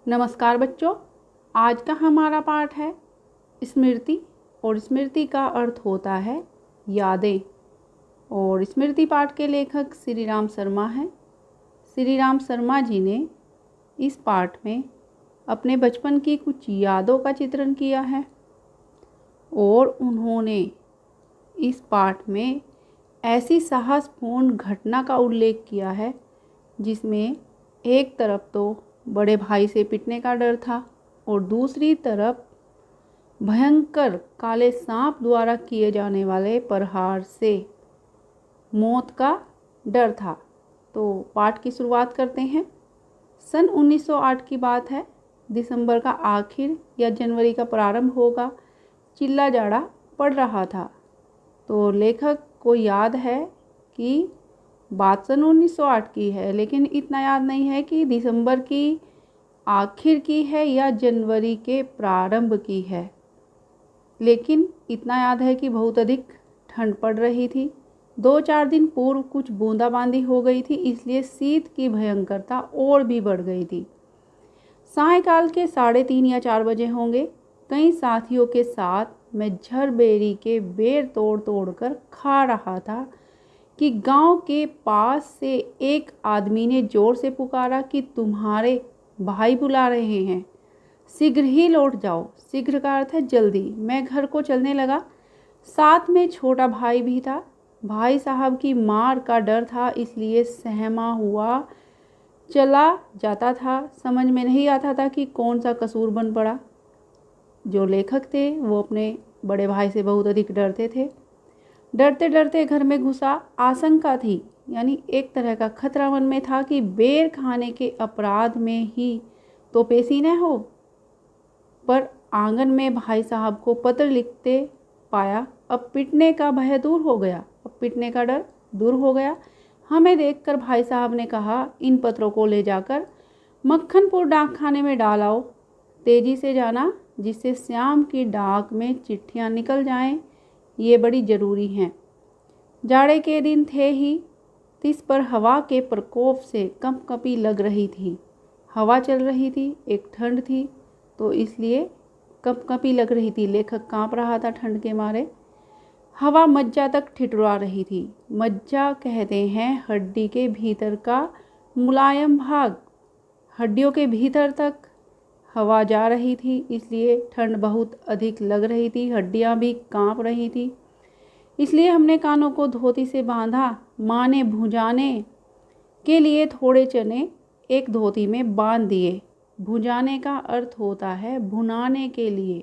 नमस्कार बच्चों, आज का हमारा पाठ है स्मृति। और स्मृति का अर्थ होता है यादें। और स्मृति पाठ के लेखक श्री राम शर्मा हैं। श्री राम शर्मा जी ने इस पाठ में अपने बचपन की कुछ यादों का चित्रण किया है और उन्होंने इस पाठ में ऐसी साहसपूर्ण घटना का उल्लेख किया है जिसमें एक तरफ तो बड़े भाई से पिटने का डर था और दूसरी तरफ भयंकर काले सांप द्वारा किए जाने वाले प्रहार से मौत का डर था। तो पाठ की शुरुआत करते हैं। सन 1908 की बात है। दिसंबर का आखिर या जनवरी का प्रारंभ होगा। चिल्ला जाड़ा पड़ रहा था। तो लेखक को याद है कि बात सन 1908 की है, लेकिन इतना याद नहीं है कि दिसंबर की आखिर की है या जनवरी के प्रारंभ की है। लेकिन इतना याद है कि बहुत अधिक ठंड पड़ रही थी। 2-4 दिन पूर्व कुछ बूंदाबांदी हो गई थी, इसलिए शीत की भयंकरता और भी बढ़ गई थी। सायंकाल के 3:30 या 4 बजे होंगे। कई साथियों के साथ मैं झरबेरी के बेर तोड़ तोड़ कर खा रहा था कि गांव के पास से एक आदमी ने जोर से पुकारा कि तुम्हारे भाई बुला रहे हैं, शीघ्र ही लौट जाओ। शीघ्र का अर्थ है जल्दी। मैं घर को चलने लगा। साथ में छोटा भाई भी था। भाई साहब की मार का डर था, इसलिए सहमा हुआ चला जाता था। समझ में नहीं आता था कि कौन सा कसूर बन पड़ा। जो लेखक थे वो अपने बड़े भाई से बहुत अधिक डरते थे। डरते डरते घर में घुसा। आशंका थी, यानी एक तरह का खतरा मन में था कि बेर खाने के अपराध में ही तो पेशी न हो। पर आंगन में भाई साहब को पत्र लिखते पाया। अब पिटने का भय दूर हो गया, अब पिटने का डर दूर हो गया। हमें देखकर भाई साहब ने कहा, इन पत्रों को ले जाकर मक्खनपुर डाक खाने में डाल आओ। तेजी से जाना, जिससे श्याम की डाक में चिट्ठियाँ निकल जाएं। ये बड़ी ज़रूरी हैं। जाड़े के दिन थे ही, इस पर हवा के प्रकोप से कंपकपी लग रही थी। हवा चल रही थी, एक ठंड थी, तो इसलिए कंपकपी लग रही थी। लेखक कांप रहा था ठंड के मारे। हवा मज्जा तक ठिठुरा रही थी। मज्जा कहते हैं हड्डी के भीतर का मुलायम भाग। हड्डियों के भीतर तक हवा जा रही थी, इसलिए ठंड बहुत अधिक लग रही थी। हड्डियां भी कांप रही थी। इसलिए हमने कानों को धोती से बांधा। माँ ने भुजाने के लिए थोड़े चने एक धोती में बांध दिए। भुजाने का अर्थ होता है भुनाने के लिए।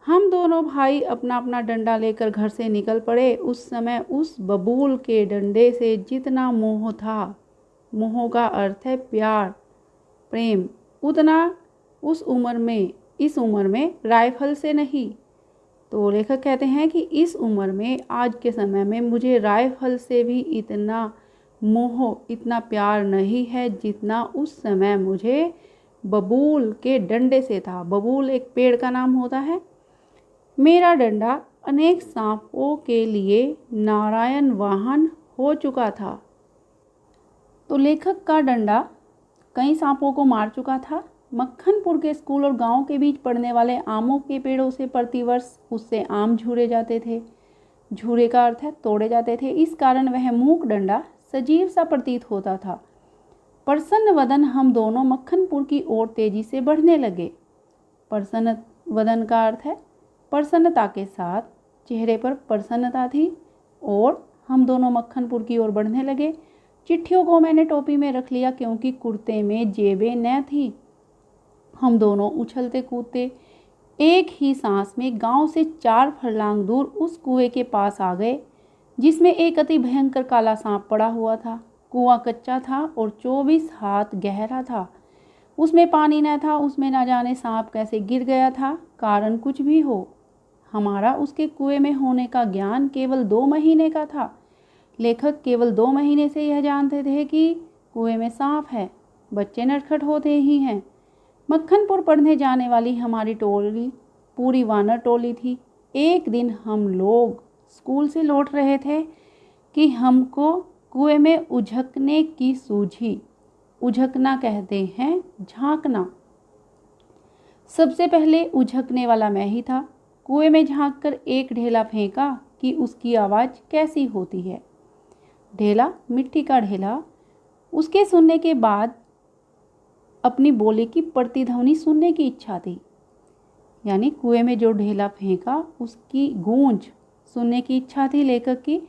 हम दोनों भाई अपना अपना डंडा लेकर घर से निकल पड़े। उस समय उस बबूल के डंडे से जितना मोह था, मोह का अर्थ है प्यार, प्रेम, उतना उस उम्र में, इस उम्र में राइफल से नहीं। तो लेखक कहते हैं कि इस उम्र में, आज के समय में मुझे राइफल से भी इतना मोह, इतना प्यार नहीं है जितना उस समय मुझे बबूल के डंडे से था। बबूल एक पेड़ का नाम होता है। मेरा डंडा अनेक सांपों के लिए नारायण वाहन हो चुका था। तो लेखक का डंडा कई सांपों को मार चुका था। मक्खनपुर के स्कूल और गांव के बीच पड़ने वाले आमों के पेड़ों से प्रतिवर्ष उससे आम झूरे जाते थे। झूरे का अर्थ है तोड़े जाते थे। इस कारण वह मूक डंडा सजीव सा प्रतीत होता था। प्रसन्न वदन हम दोनों मक्खनपुर की ओर तेजी से बढ़ने लगे। प्रसन्न वदन का अर्थ है प्रसन्नता के साथ, चेहरे पर प्रसन्नता थी और हम दोनों मक्खनपुर की ओर बढ़ने लगे। चिट्ठियों को मैंने टोपी में रख लिया क्योंकि कुर्ते में जेबें न थी। हम दोनों उछलते कूदते एक ही सांस में गांव से 4 फरलांग दूर उस कुएं के पास आ गए, जिसमें एक अति भयंकर काला सांप पड़ा हुआ था। कुआं कच्चा था और 24 हाथ गहरा था। उसमें पानी न था। उसमें न जाने सांप कैसे गिर गया था। कारण कुछ भी हो, हमारा उसके कुएं में होने का ज्ञान केवल 2 महीने का था। लेखक केवल 2 महीने से यह जानते थे कि कुएं में सांप है। बच्चे नटखट होते ही हैं। मक्खनपुर पढ़ने जाने वाली हमारी टोली पूरी वानर टोली थी। एक दिन हम लोग स्कूल से लौट रहे थे कि हमको कुएं में उझकने की सूझी। उझकना कहते हैं झांकना। सबसे पहले उझकने वाला मैं ही था। कुएं में झांककर एक ढेला फेंका कि उसकी आवाज़ कैसी होती है। ढेला, मिट्टी का ढेला। उसके सुनने के बाद अपनी बोली की प्रतिध्वनि सुनने की इच्छा थी। यानी कुएं में जो ढेला फेंका उसकी गूंज सुनने की इच्छा थी लेखक की।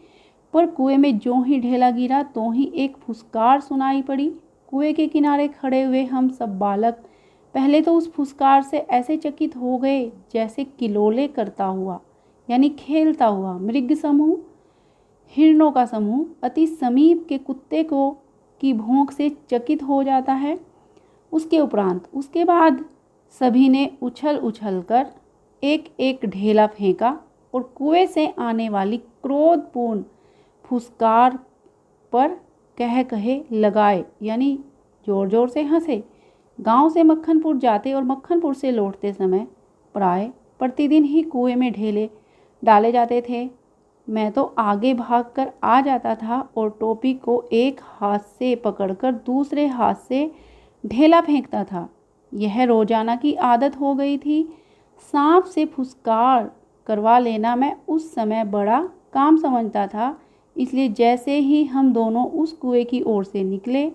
पर कुएं में जो ही ढेला गिरा तो ही एक फुसकार सुनाई पड़ी। कुएं के किनारे खड़े हुए हम सब बालक पहले तो उस फुसकार से ऐसे चकित हो गए जैसे किलोले करता हुआ, यानी खेलता हुआ मृग समूह, हिरणों का समूह अति समीप के कुत्ते को की भौंक से चकित हो जाता है। उसके बाद सभी ने उछल उछल कर एक एक ढेला फेंका और कुएं से आने वाली क्रोधपूर्ण फुसकार पर कह कहे लगाए, यानी जोर जोर से हंसे। गांव से मक्खनपुर जाते और मक्खनपुर से लौटते समय प्राय प्रतिदिन ही कुएं में ढेले डाले जाते थे। मैं तो आगे भागकर आ जाता था और टोपी को एक हाथ से पकड़कर दूसरे हाथ से ढेला फेंकता था। यह रोजाना की आदत हो गई थी। सांप से फुसकार करवा लेना मैं उस समय बड़ा काम समझता था। इसलिए जैसे ही हम दोनों उस कुएं की ओर से निकले,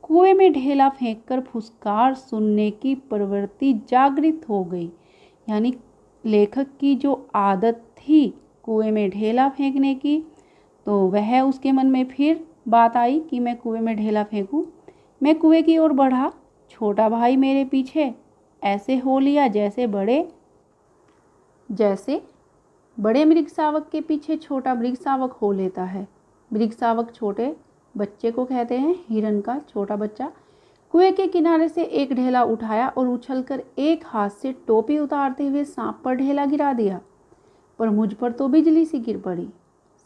कुएं में ढेला फेंककर फुसकार सुनने की प्रवृत्ति जागृत हो गई। यानी लेखक की जो आदत थी कुएं में ढेला फेंकने की, तो वह उसके मन में फिर बात आई कि मैं कुएं में ढेला फेंकूं। मैं कुएं की ओर बढ़ा। छोटा भाई मेरे पीछे ऐसे हो लिया जैसे बड़े मृग शावक के पीछे छोटा मृग शावक हो लेता है। मृग शावक छोटे बच्चे को कहते हैं, हिरण का छोटा बच्चा। कुएं के किनारे से एक ढेला उठाया और उछलकर एक हाथ से टोपी उतारते हुए सांप पर ढेला गिरा दिया। पर मुझ पर तो बिजली सी गिर पड़ी।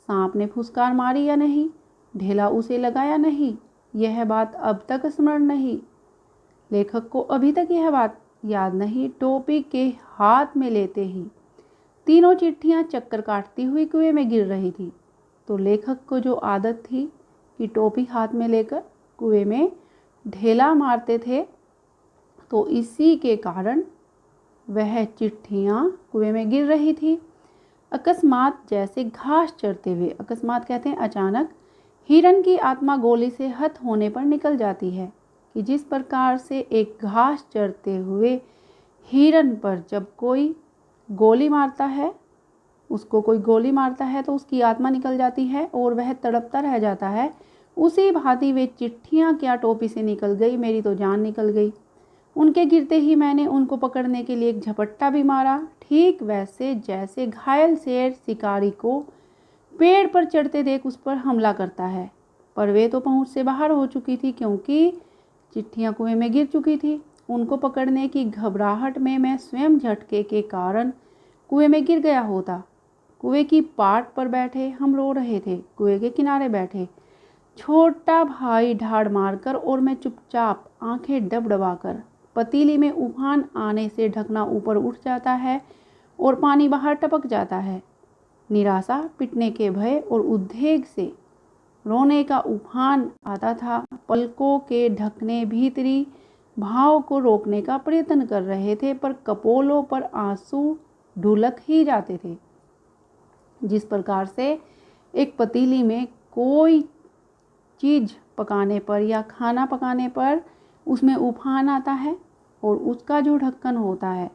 सांप ने फुसकार मारी या नहीं, ढेला उसे लगा या नहीं, यह बात अब तक स्मरण नहीं। लेखक को अभी तक यह बात याद नहीं। टोपी के हाथ में लेते ही तीनों चिट्ठियां चक्कर काटती हुई कुएं में गिर रही थी। तो लेखक को जो आदत थी कि टोपी हाथ में लेकर कुएं में ढेला मारते थे, तो इसी के कारण वह चिट्ठियां कुएं में गिर रही थी। अकस्मात, जैसे घास चरते हुए, अकस्मात कहते हैं अचानक, हिरण की आत्मा गोली से हत होने पर निकल जाती है कि जिस प्रकार से एक घास चरते हुए हिरण पर जब कोई गोली मारता है, उसको कोई गोली मारता है तो उसकी आत्मा निकल जाती है और वह तड़पता रह जाता है, उसी भांति वे चिट्ठियां क्या टोपी से निकल गई, मेरी तो जान निकल गई। उनके गिरते ही मैंने उनको पकड़ने के लिए एक झपट्टा भी मारा, ठीक वैसे जैसे घायल शेर शिकारी को पेड़ पर चढ़ते देख उस पर हमला करता है। पर वे तो पहुंच से बाहर हो चुकी थी क्योंकि चिट्ठियां कुएं में गिर चुकी थी। उनको पकड़ने की घबराहट में मैं स्वयं झटके के कारण कुएं में गिर गया होता। कुएं की पाट पर बैठे हम रो रहे थे, कुएं के किनारे बैठे छोटा भाई ढाड़ मारकर और मैं चुपचाप आंखें डबडबाकर। पतीली में उफान आने से ढकना ऊपर उठ जाता है और पानी बाहर टपक जाता है। निराशा, पिटने के भय और उद्वेग से रोने का उफान आता था। पलकों के ढकने भीतरी भाव को रोकने का प्रयत्न कर रहे थे, पर कपोलों पर आंसू ढुलक ही जाते थे। जिस प्रकार से एक पतीली में कोई चीज़ पकाने पर या खाना पकाने पर उसमें उफान आता है और उसका जो ढक्कन होता है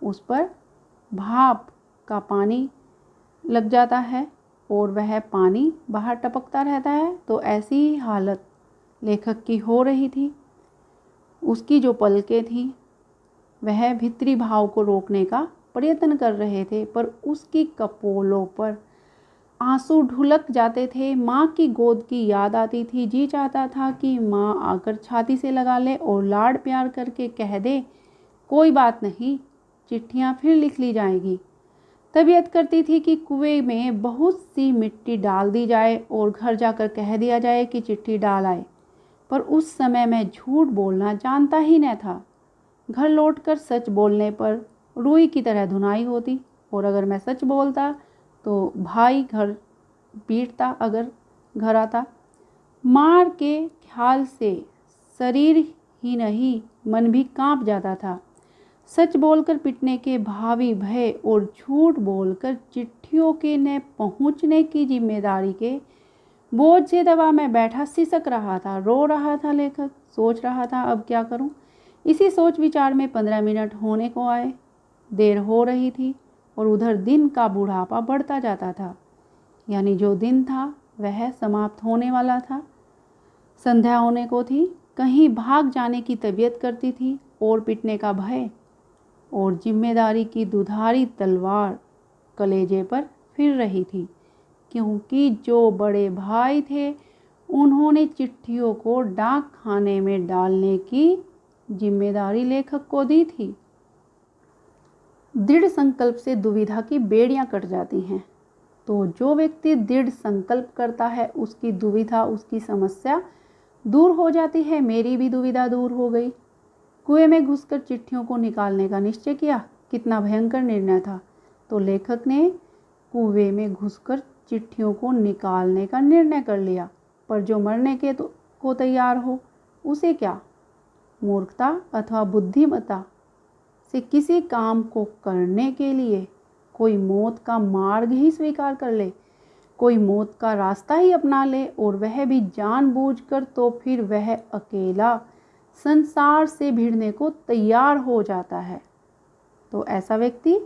उस पर भाप का पानी लग जाता है और वह पानी बाहर टपकता रहता है, तो ऐसी ही हालत लेखक की हो रही थी। उसकी जो पलकें थीं वह भीतरी भाव को रोकने का प्रयत्न कर रहे थे, पर उसकी कपोलों पर आंसू ढुलक जाते थे। माँ की गोद की याद आती थी। जी चाहता था कि माँ आकर छाती से लगा ले और लाड प्यार करके कह दे, कोई बात नहीं, चिट्ठियाँ फिर लिख ली जाएगी। तबीयत करती थी कि कुएं में बहुत सी मिट्टी डाल दी जाए और घर जाकर कह दिया जाए कि चिट्ठी डाल आए। पर उस समय मैं झूठ बोलना जानता ही न था। घर लौटकर सच बोलने पर रुई की तरह धुनाई होती, और अगर मैं सच बोलता तो भाई घर पीटता अगर घर आता। मार के ख्याल से शरीर ही नहीं मन भी कांप जाता था। सच बोलकर पिटने के भावी भय और झूठ बोलकर चिट्ठियों के न पहुंचने की जिम्मेदारी के बोझ से दबा मैं बैठा सिसक रहा था, रो रहा था। लेखक सोच रहा था अब क्या करूं। इसी सोच विचार में 15 मिनट होने को आए। देर हो रही थी और उधर दिन का बुढ़ापा बढ़ता जाता था, यानी जो दिन था वह समाप्त होने वाला था। संध्या होने को थी। कहीं भाग जाने की तबीयत करती थी और पिटने का भय और जिम्मेदारी की दुधारी तलवार कलेजे पर फिर रही थी, क्योंकि जो बड़े भाई थे उन्होंने चिट्ठियों को डाक खाने में डालने की जिम्मेदारी लेखक को दी थी। दृढ़ संकल्प से दुविधा की बेड़ियां कट जाती हैं। तो जो व्यक्ति दृढ़ संकल्प करता है उसकी दुविधा, उसकी समस्या दूर हो जाती है। मेरी भी दुविधा दूर हो गई। कुएं में घुसकर चिट्ठियों को निकालने का निश्चय किया। कितना भयंकर निर्णय था। तो लेखक ने कुएं में घुसकर चिट्ठियों को निकालने का निर्णय कर लिया, पर जो मरने के को तैयार हो उसे क्या? मूर्खता अथवा बुद्धिमत्ता से किसी काम को करने के लिए कोई मौत का मार्ग ही स्वीकार कर ले, कोई मौत का रास्ता ही अपना ले, और वह भी जानबूझकर, तो फिर वह अकेला संसार से भिड़ने को तैयार हो जाता है। तो ऐसा व्यक्ति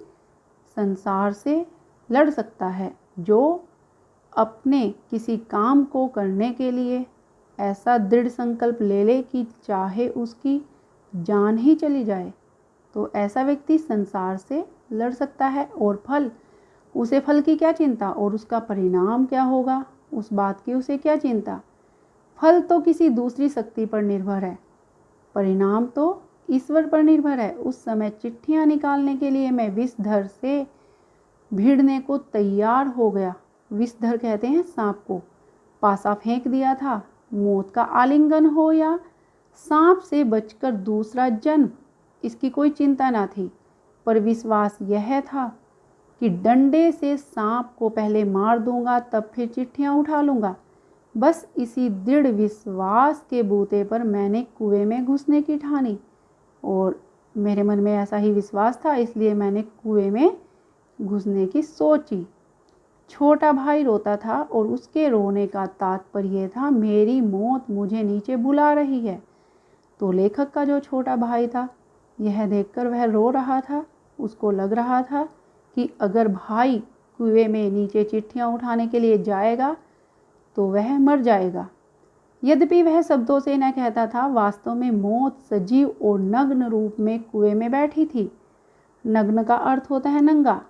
संसार से लड़ सकता है जो अपने किसी काम को करने के लिए ऐसा दृढ़ संकल्प ले ले कि चाहे उसकी जान ही चली जाए। तो ऐसा व्यक्ति संसार से लड़ सकता है। और फल, उसे फल की क्या चिंता और उसका परिणाम क्या होगा उस बात की उसे क्या चिंता। फल तो किसी दूसरी शक्ति पर निर्भर है, परिणाम तो ईश्वर पर निर्भर है। उस समय चिट्ठियां निकालने के लिए मैं विषधर से भिड़ने को तैयार हो गया। विषधर कहते हैं सांप को। पासा फेंक दिया था। मौत का आलिंगन हो या सांप से बचकर दूसरा जन्म, इसकी कोई चिंता ना थी। पर विश्वास यह था कि डंडे से सांप को पहले मार दूंगा, तब फिर चिट्ठियां उठा लूंगा। बस इसी दृढ़ विश्वास के बूते पर मैंने कुएं में घुसने की ठानी, और मेरे मन में ऐसा ही विश्वास था, इसलिए मैंने कुएं में घुसने की सोची। छोटा भाई रोता था और उसके रोने का तात्पर्य था मेरी मौत मुझे नीचे बुला रही है। तो लेखक का जो छोटा भाई था, यह देखकर वह रो रहा था। उसको लग रहा था कि अगर भाई कुएं में नीचे चिट्ठियां उठाने के लिए जाएगा तो वह मर जाएगा। यद्यपि वह शब्दों से न कहता था, वास्तव में मौत सजीव और नग्न रूप में कुएं में बैठी थी। नग्न का अर्थ होता है नंगा,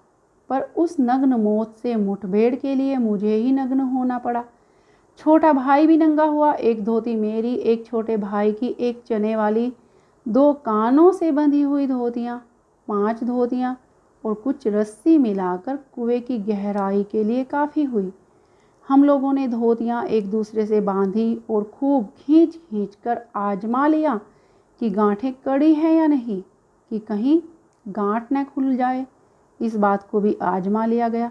पर उस नग्न मौत से मुठभेड़ के लिए मुझे ही नग्न होना पड़ा। छोटा भाई भी नंगा हुआ। एक धोती मेरी, एक छोटे भाई की, एक चने वाली 2 कानों से बंधी हुई धोतियाँ, 5 धोतियाँ और कुछ रस्सी मिलाकर कुएं की गहराई के लिए काफ़ी हुई। हम लोगों ने धोतियाँ एक दूसरे से बांधी और खूब खींच खींच कर आजमा लिया कि गांठें कड़ी हैं या नहीं, कि कहीं गांठ न खुल जाए। इस बात को भी आजमा लिया गया।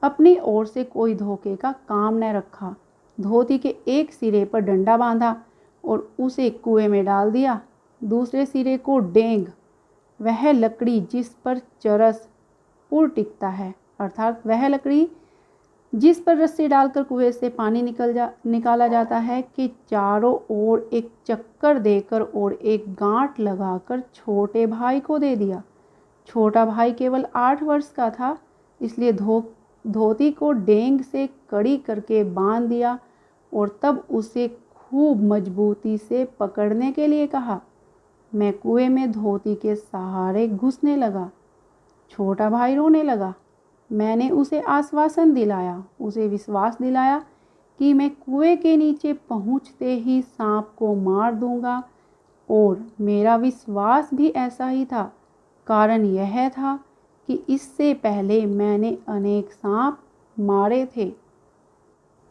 अपनी ओर से कोई धोखे का काम न रखा। धोती के एक सिरे पर डंडा बांधा और उसे कुएं में डाल दिया। दूसरे सिरे को डेंग, वह लकड़ी जिस पर चरस पुर टिकता है, अर्थात वह लकड़ी जिस पर रस्सी डालकर कुएं से पानी निकाला जाता है, कि चारों ओर एक चक्कर देकर और एक गांठ लगाकर छोटे भाई को दे दिया। छोटा भाई केवल 8 वर्ष का था, इसलिए धोती को डेंग से कड़ी करके बांध दिया और तब उसे खूब मजबूती से पकड़ने के लिए कहा। मैं कुएं में धोती के सहारे घुसने लगा। छोटा भाई रोने लगा। मैंने उसे आश्वासन दिलाया, उसे विश्वास दिलाया कि मैं कुएं के नीचे पहुंचते ही सांप को मार दूंगा, और मेरा विश्वास भी ऐसा ही था। कारण यह था कि इससे पहले मैंने अनेक सांप मारे थे।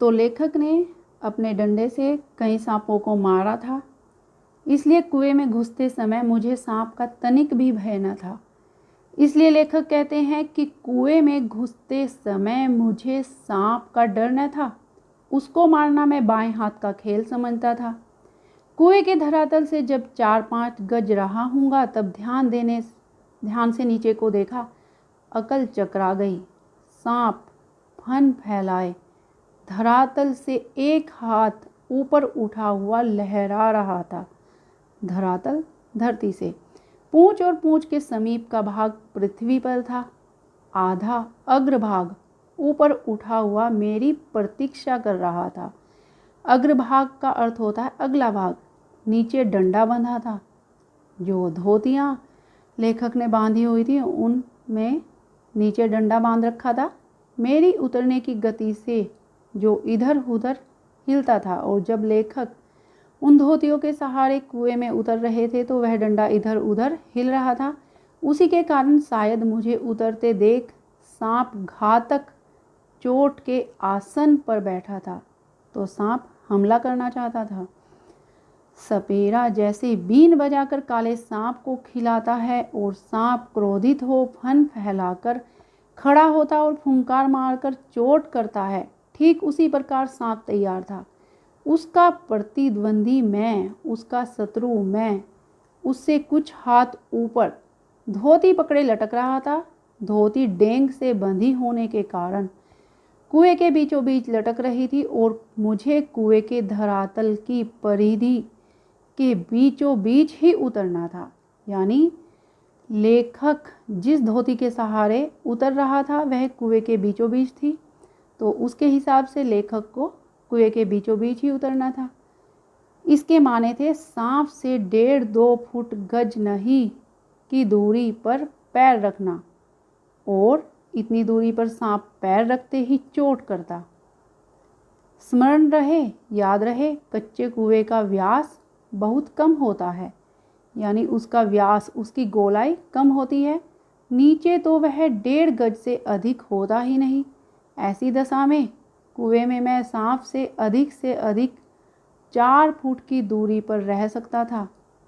तो लेखक ने अपने डंडे से कई सांपों को मारा था, इसलिए कुएं में घुसते समय मुझे सांप का तनिक भी भय न था। इसलिए लेखक कहते हैं कि कुएं में घुसते समय मुझे सांप का डर न था। उसको मारना मैं बाएं हाथ का खेल समझता था। कुएं के धरातल से जब 4-5 गज रहा हूँगा, तब ध्यान देने ध्यान से नीचे को देखा, अकल चकरा गई। सांप फन फैलाए धरातल से एक हाथ ऊपर उठा हुआ लहरा रहा था। धरातल धरती से, पूंछ और पूंछ के समीप का भाग पृथ्वी पर था। आधा अग्रभाग ऊपर उठा हुआ मेरी प्रतीक्षा कर रहा था। अग्रभाग का अर्थ होता है अगला भाग। नीचे डंडा बंधा था। जो धोतियाँ लेखक ने बांधी हुई थी उनमें नीचे डंडा बांध रखा था। मेरी उतरने की गति से जो इधर उधर हिलता था, और जब लेखक उन धोतियों के सहारे कुएं में उतर रहे थे तो वह डंडा इधर उधर हिल रहा था। उसी के कारण शायद मुझे उतरते देख सांप घातक चोट के आसन पर बैठा था, तो सांप हमला करना चाहता था। सपेरा जैसे बीन बजाकर काले सांप को खिलाता है और सांप क्रोधित हो फन फैलाकर खड़ा होता और फुंकार मारकर चोट करता है, ठीक उसी प्रकार सांप तैयार था। उसका प्रतिद्वंदी मैं, उसका शत्रु मैं, उससे कुछ हाथ ऊपर धोती पकड़े लटक रहा था। धोती डेंग से बंधी होने के कारण कुएं के बीचों बीच लटक रही थी और मुझे कुएं के धरातल की परिधि के बीचों बीच ही उतरना था। यानी लेखक जिस धोती के सहारे उतर रहा था वह कुएं के बीचों बीच थी, तो उसके हिसाब से लेखक को कुएं के बीचों बीच ही उतरना था। इसके माने थे सांप से 1.5-2 फुट गज नहीं की दूरी पर पैर रखना, और इतनी दूरी पर सांप पैर रखते ही चोट करता। स्मरण रहे, याद रहे, कच्चे कुएं का व्यास बहुत कम होता है, यानी उसका व्यास, उसकी गोलाई कम होती है। नीचे तो वह 1.5 गज से अधिक होता ही नहीं। ऐसी दशा में कुएं में मैं सांप से अधिक 4 फुट की दूरी पर रह सकता था,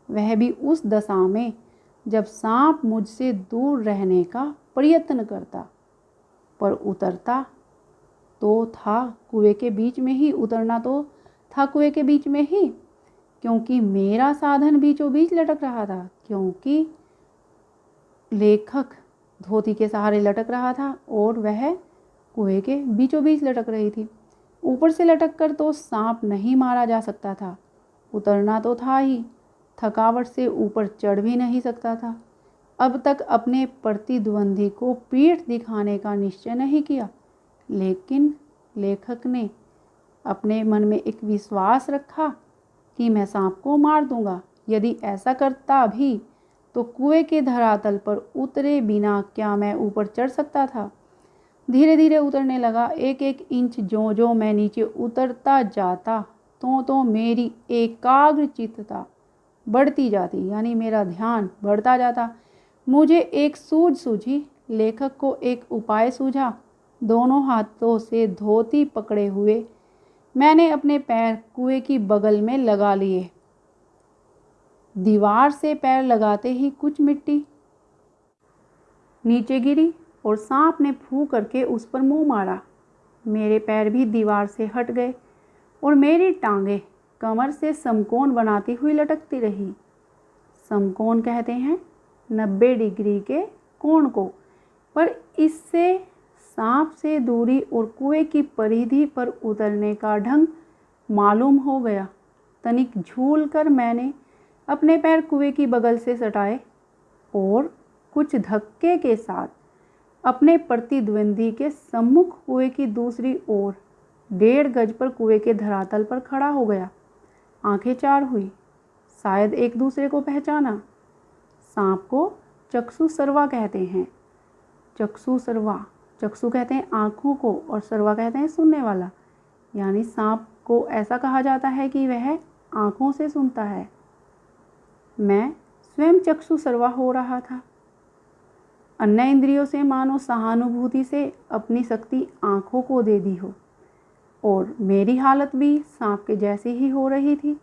वह भी उस दशा में जब सांप मुझसे दूर रहने का प्रयत्न करता। पर उतरता तो था कुएं के बीच में ही, उतरना तो था कुएं के बीच में ही, क्योंकि मेरा साधन बीचों बीच लटक रहा था, क्योंकि लेखक धोती के सहारे लटक रहा था और वह कुएं के बीचों बीच लटक रही थी। ऊपर से लटक कर तो सांप नहीं मारा जा सकता था, उतरना तो था ही, थकावट से ऊपर चढ़ भी नहीं सकता था। अब तक अपने प्रतिद्वंदी को पीठ दिखाने का निश्चय नहीं किया, लेकिन लेखक ने अपने मन में एक विश्वास रखा कि मैं सांप को मार दूंगा। यदि ऐसा करता भी तो कुएं के धरातल पर उतरे बिना क्या मैं ऊपर चढ़ सकता था। धीरे धीरे उतरने लगा। 1-1 इंच जो जो मैं नीचे उतरता जाता तो मेरी एकाग्र चित्तता बढ़ती जाती, यानी मेरा ध्यान बढ़ता जाता। मुझे एक सूझ सूझी, लेखक को एक उपाय सूझा। दोनों हाथों से धोती पकड़े हुए मैंने अपने पैर कुएं की बगल में लगा लिए। दीवार से पैर लगाते ही कुछ मिट्टी नीचे गिरी और सांप ने फू करके उस पर मुंह मारा। मेरे पैर भी दीवार से हट गए और मेरी टांगें कमर से समकोण बनाती हुई लटकती रही। समकोण कहते हैं 90 डिग्री के कोण को, पर इससे सांप से दूरी और कुएं की परिधि पर उतरने का ढंग मालूम हो गया। तनिक झूल कर मैंने अपने पैर कुएं की बगल से सटाए और कुछ धक्के के साथ अपने प्रतिद्वंदी के सम्मुख कुएं की दूसरी ओर 1.5 गज पर कुएं के धरातल पर खड़ा हो गया। आंखें चार हुई, शायद एक दूसरे को पहचाना। सांप को चक्षु सर्वा कहते हैं। चक्षु सर्वा, चक्षु कहते हैं आँखों को और सर्वा कहते हैं सुनने वाला, यानी सांप को ऐसा कहा जाता है कि वह आँखों से सुनता है। मैं स्वयं चक्षु सर्वा हो रहा था। अन्य इंद्रियों से मानो सहानुभूति से अपनी शक्ति आँखों को दे दी हो, और मेरी हालत भी सांप के जैसी ही हो रही थी,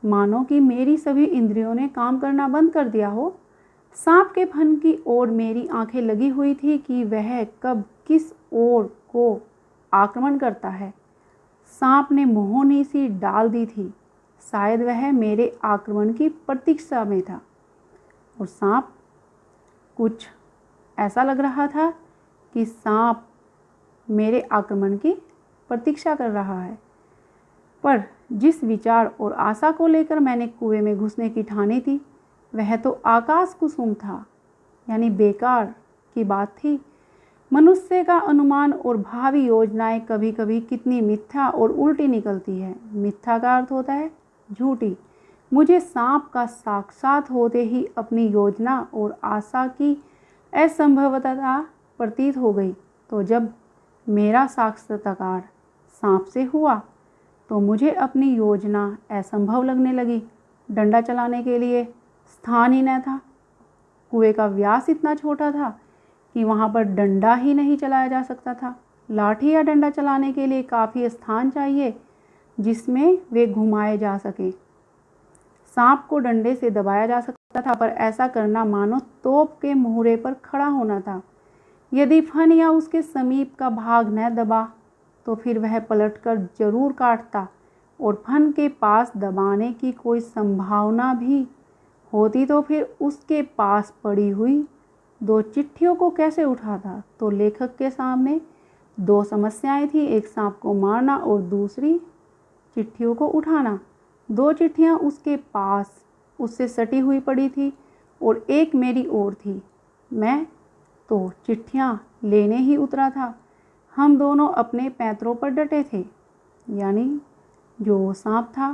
मानो कि मेरी सभी इंद्रियों ने काम करना बंद कर दिया हो। सांप के फन की ओर मेरी आंखें लगी हुई थी कि वह कब किस ओर को आक्रमण करता है। सांप ने मोहनी सी डाल दी थी, शायद वह मेरे आक्रमण की प्रतीक्षा में था। और सांप कुछ ऐसा लग रहा था कि सांप मेरे आक्रमण की प्रतीक्षा कर रहा है। पर जिस विचार और आशा को लेकर मैंने कुएं में घुसने की ठानी थी, वह तो आकाश कुसुम था, यानी बेकार की बात थी। मनुष्य का अनुमान और भावी योजनाएं कभी कभी कितनी मिथ्या और उल्टी निकलती है। मिथ्या का अर्थ होता है झूठी। मुझे सांप का साक्षात होते ही अपनी योजना और आशा की असंभवता प्रतीत हो गई। तो जब मेरा साक्षात्कार सांप से हुआ तो मुझे अपनी योजना असंभव लगने लगी। डंडा चलाने के लिए स्थान ही न था। कुएं का व्यास इतना छोटा था कि वहाँ पर डंडा ही नहीं चलाया जा सकता था। लाठी या डंडा चलाने के लिए काफ़ी स्थान चाहिए जिसमें वे घुमाए जा सकें। सांप को डंडे से दबाया जा सकता था, पर ऐसा करना मानो तोप के मुहरे पर खड़ा होना था। यदि फन या उसके समीप का भाग न दबा तो फिर वह पलटकर जरूर काटता, और फन के पास दबाने की कोई संभावना भी होती तो फिर उसके पास पड़ी हुई 2 चिट्ठियों को कैसे उठाता। तो लेखक के सामने 2 समस्याएं थी, एक सांप को मारना और दूसरी चिट्ठियों को उठाना। 2 चिट्ठियां उसके पास उससे सटी हुई पड़ी थी और एक मेरी ओर थी। मैं तो चिट्ठियां लेने ही उतरा था। हम दोनों अपने पैंतरों पर डटे थे, यानी जो सांप था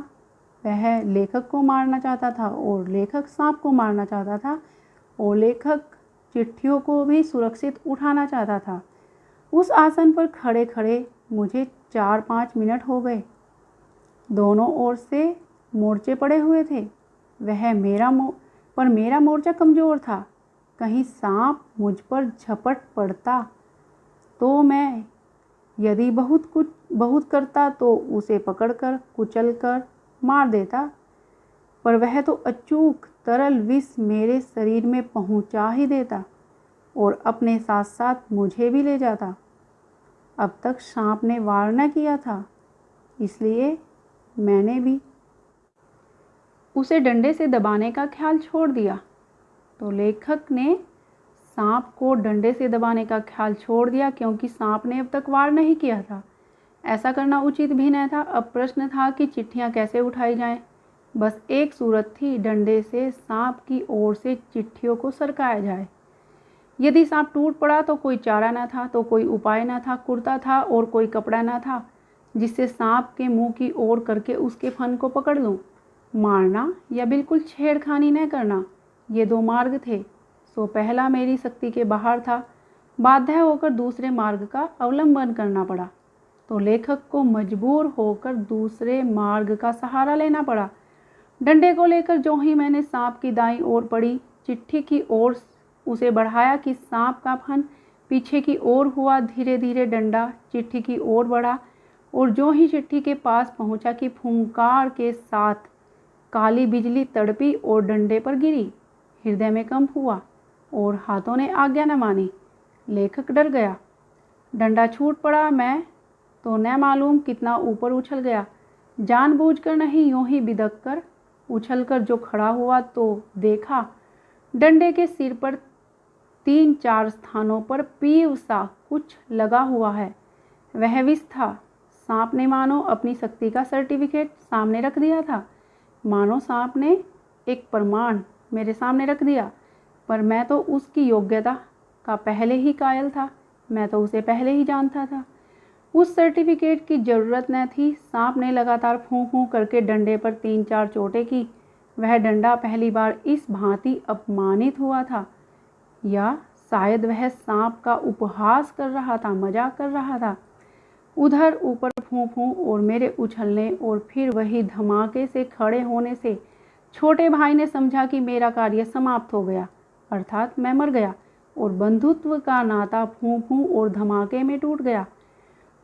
वह लेखक को मारना चाहता था और लेखक सांप को मारना चाहता था, और लेखक चिट्ठियों को भी सुरक्षित उठाना चाहता था। उस आसन पर खड़े खड़े मुझे 4-5 मिनट हो गए। दोनों ओर से मोर्चे पड़े हुए थे। पर मेरा मोर्चा कमज़ोर था। कहीं सांप मुझ पर झपट पड़ता तो मैं यदि बहुत करता तो उसे पकड़कर कुचलकर मार देता, पर वह तो अचूक तरल विष मेरे शरीर में पहुंचा ही देता और अपने साथ साथ मुझे भी ले जाता। अब तक सांप ने वार न किया था, इसलिए मैंने भी उसे डंडे से दबाने का ख्याल छोड़ दिया। तो लेखक ने सांप को डंडे से दबाने का ख्याल छोड़ दिया क्योंकि सांप ने अब तक वार नहीं किया था। ऐसा करना उचित भी न था। अब प्रश्न था कि चिट्ठियां कैसे उठाई जाएं। बस एक सूरत थी, डंडे से सांप की ओर से चिट्ठियों को सरकाया जाए। यदि सांप टूट पड़ा तो कोई चारा न था, तो कोई उपाय न था। कुर्ता था और कोई कपड़ा न था जिससे सांप के मुंह की ओर करके उसके फन को पकड़ लूं। मारना या बिल्कुल छेड़खानी न करना, ये 2 मार्ग थे। सो पहला मेरी शक्ति के बाहर था। बाध्य होकर दूसरे मार्ग का अवलंबन करना पड़ा। तो लेखक को मजबूर होकर दूसरे मार्ग का सहारा लेना पड़ा। डंडे को लेकर जो ही मैंने सांप की दाईं ओर पड़ी चिट्ठी की ओर उसे बढ़ाया कि सांप का फन पीछे की ओर हुआ। धीरे धीरे डंडा चिट्ठी की ओर बढ़ा और जो ही चिट्ठी के पास पहुंचा कि फुंकार के साथ काली बिजली तड़पी और डंडे पर गिरी। हृदय में कंप हुआ और हाथों ने आज्ञा न मानी। लेखक डर गया। डंडा छूट पड़ा। मैं तो न मालूम कितना ऊपर उछल गया। जानबूझकर नहीं, यूं ही बिदक कर उछलकर जो खड़ा हुआ तो देखा डंडे के सिर पर 3-4 स्थानों पर पीव सा कुछ लगा हुआ है। वह विष था। सांप ने मानो अपनी शक्ति का सर्टिफिकेट सामने रख दिया था। मानो सांप ने एक प्रमाण मेरे सामने रख दिया, पर मैं तो उसकी योग्यता का पहले ही कायल था। मैं तो उसे पहले ही जानता था। उस सर्टिफिकेट की ज़रूरत न थी। सांप ने लगातार फूं फूं करके डंडे पर 3-4 चोटें की। वह डंडा पहली बार इस भांति अपमानित हुआ था, या शायद वह सांप का उपहास कर रहा था, मजाक कर रहा था। उधर ऊपर फूं फूं और मेरे उछलने और फिर वही धमाके से खड़े होने से छोटे भाई ने समझा कि मेरा कार्य समाप्त हो गया, अर्थात मैं मर गया और बंधुत्व का नाता फूं फूं और धमाके में टूट गया।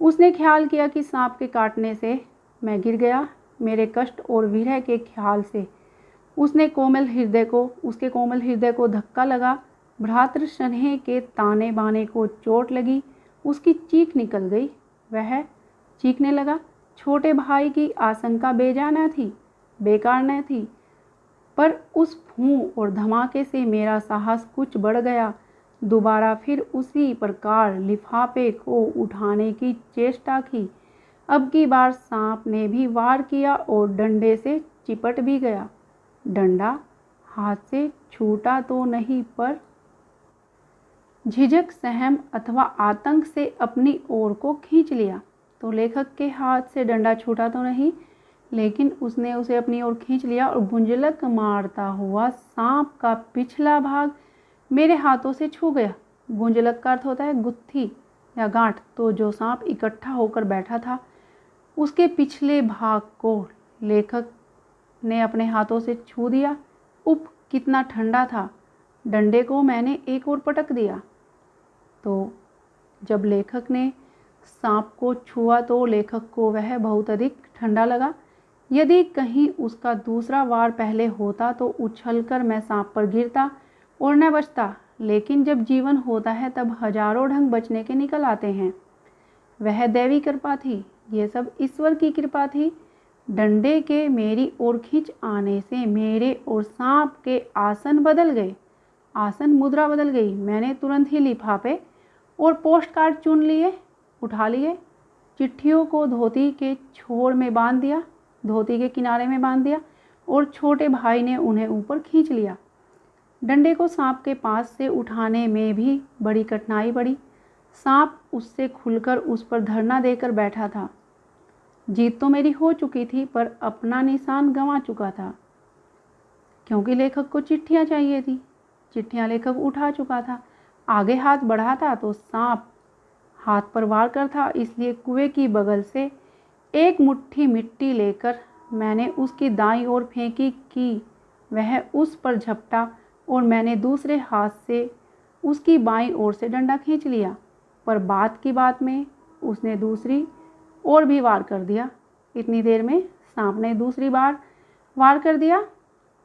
उसने ख्याल किया कि सांप के काटने से मैं गिर गया। मेरे कष्ट और विरह के ख्याल से उसके कोमल हृदय को धक्का लगा। भ्रातृ स्नेह के ताने बाने को चोट लगी। उसकी चीख निकल गई। वह चीखने लगा। छोटे भाई की आशंका बेकार न थी, पर उस फूं और धमाके से मेरा साहस कुछ बढ़ गया। दोबारा फिर उसी प्रकार लिफाफे को उठाने की चेष्टा की। अब की बार सांप ने भी वार किया और डंडे से चिपट भी गया। डंडा हाथ से छूटा तो नहीं, पर झिझक, सहम अथवा आतंक से अपनी ओर को खींच लिया। तो लेखक के हाथ से डंडा छूटा तो नहीं, लेकिन उसने उसे अपनी ओर खींच लिया और गुंजलक मारता हुआ सांप का पिछला भाग मेरे हाथों से छू गया। गुंजलक का अर्थ होता है गुत्थी या गांठ। तो जो सांप इकट्ठा होकर बैठा था, उसके पिछले भाग को लेखक ने अपने हाथों से छू दिया। कितना ठंडा था। डंडे को मैंने एक ओर पटक दिया। तो जब लेखक ने सांप को छुआ तो लेखक को वह बहुत अधिक ठंडा लगा। यदि कहीं उसका दूसरा वार पहले होता तो उछलकर मैं सांप पर गिरता और न बचता। लेकिन जब जीवन होता है तब हजारों ढंग बचने के निकल आते हैं। वह दैवी कृपा थी, ये सब ईश्वर की कृपा थी। डंडे के मेरी ओर खींच आने से मेरे और सांप के आसन बदल गए, आसन मुद्रा बदल गई। मैंने तुरंत ही लिफाफे और पोस्ट कार्ड उठा लिए। चिट्ठियों को धोती के छोर में बांध दिया, धोती के किनारे में बांध दिया और छोटे भाई ने उन्हें ऊपर खींच लिया। डंडे को सांप के पास से उठाने में भी बड़ी कठिनाई पड़ी। सांप उससे खुलकर उस पर धरना देकर बैठा था। जीत तो मेरी हो चुकी थी, पर अपना निशान गंवा चुका था, क्योंकि लेखक को चिट्ठियां चाहिए थी। चिट्ठियां लेखक उठा चुका था। आगे हाथ बढ़ाता तो सांप हाथ पर वार कर था। इसलिए कुएं की बगल से एक मुट्ठी मिट्टी लेकर मैंने उसकी दाईं ओर फेंकी कि वह उस पर झपटा और मैंने दूसरे हाथ से उसकी बाईं ओर से डंडा खींच लिया। पर बात की बात में उसने दूसरी ओर भी वार कर दिया। इतनी देर में सांप ने दूसरी बार वार कर दिया।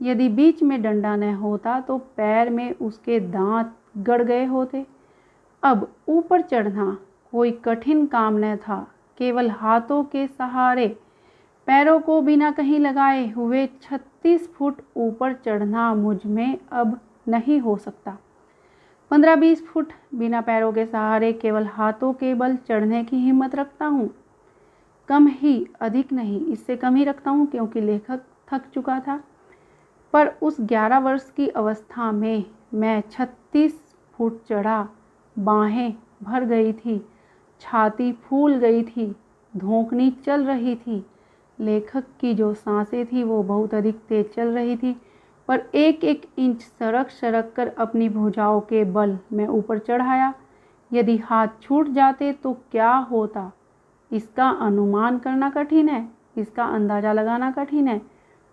यदि बीच में डंडा न होता तो पैर में उसके दांत गड़ गए होते। अब ऊपर चढ़ना कोई कठिन काम न था। केवल हाथों के सहारे पैरों को बिना कहीं लगाए हुए 36 फुट ऊपर चढ़ना मुझ में अब नहीं हो सकता। 15-20 फुट बिना पैरों के सहारे केवल हाथों के बल चढ़ने की हिम्मत रखता हूँ। कम ही, अधिक नहीं, इससे कम ही रखता हूँ, क्योंकि लेखक थक चुका था। पर उस 11 वर्ष की अवस्था में मैं 36 फुट चढ़ा। बाहें भर गई थी, छाती फूल गई थी, धोंकनी चल रही थी। लेखक की जो सांसें थी वो बहुत अधिक तेज चल रही थी, पर एक एक इंच सरक सरक कर अपनी भुजाओं के बल में ऊपर चढ़ाया। यदि हाथ छूट जाते तो क्या होता, इसका अनुमान करना कठिन है, इसका अंदाज़ा लगाना कठिन है।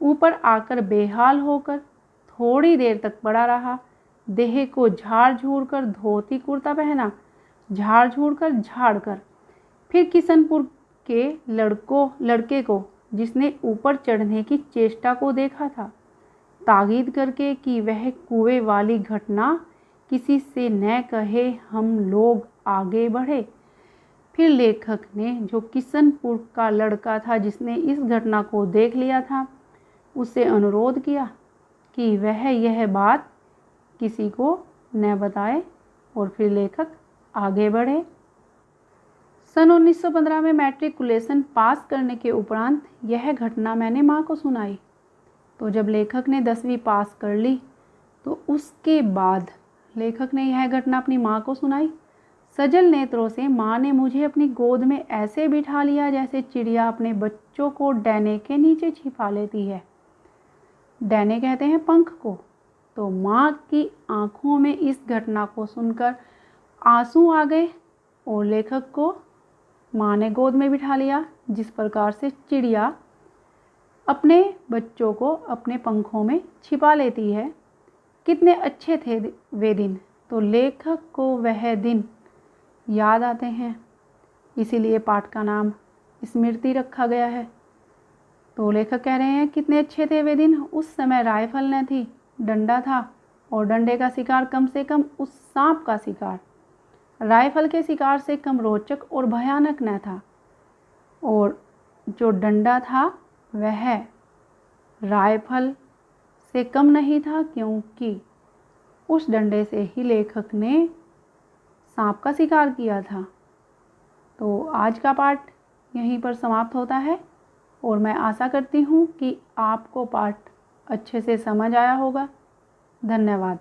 ऊपर आकर बेहाल होकर थोड़ी देर तक पड़ा रहा। देह को झाड़ झूड़ कर धोती कुर्ता पहना, झाड़ झूड़ कर झाड़ कर। फिर किशनपुर के लड़के को जिसने ऊपर चढ़ने की चेष्टा को देखा था, ताकीद करके कि वह कुएं वाली घटना किसी से न कहे, हम लोग आगे बढ़े। फिर लेखक ने, जो किशनपुर का लड़का था जिसने इस घटना को देख लिया था, उससे अनुरोध किया कि वह यह बात किसी को न बताए। और फिर लेखक आगे बढ़े। सन 1915 में मैट्रिकुलेशन पास करने के उपरांत यह घटना मैंने माँ को सुनाई। तो जब लेखक ने 10वीं पास कर ली तो उसके बाद लेखक ने यह घटना अपनी माँ को सुनाई। सजल नेत्रों से माँ ने मुझे अपनी गोद में ऐसे बिठा लिया जैसे चिड़िया अपने बच्चों को डैने के नीचे छिपा लेती है। डैने कहते हैं पंख को। तो माँ की आंखों में इस घटना को सुनकर आंसू आ गए और लेखक को माँ ने गोद में बिठा लिया। जिस प्रकार से चिड़िया अपने बच्चों को अपने पंखों में छिपा लेती है। कितने अच्छे थे वे दिन। तो लेखक को वह दिन याद आते हैं, इसीलिए पाठ का नाम स्मृति रखा गया है। तो लेखक कह रहे हैं कितने अच्छे थे वे दिन। उस समय राइफल न थी, डंडा था, और डंडे का शिकार कम से कम उस सांप का शिकार राइफल के शिकार से कम रोचक और भयानक न था। और जो डंडा था वह राइफल से कम नहीं था, क्योंकि उस डंडे से ही लेखक ने सांप का शिकार किया था। तो आज का पाठ यहीं पर समाप्त होता है और मैं आशा करती हूँ कि आपको पाठ अच्छे से समझ आया होगा। धन्यवाद।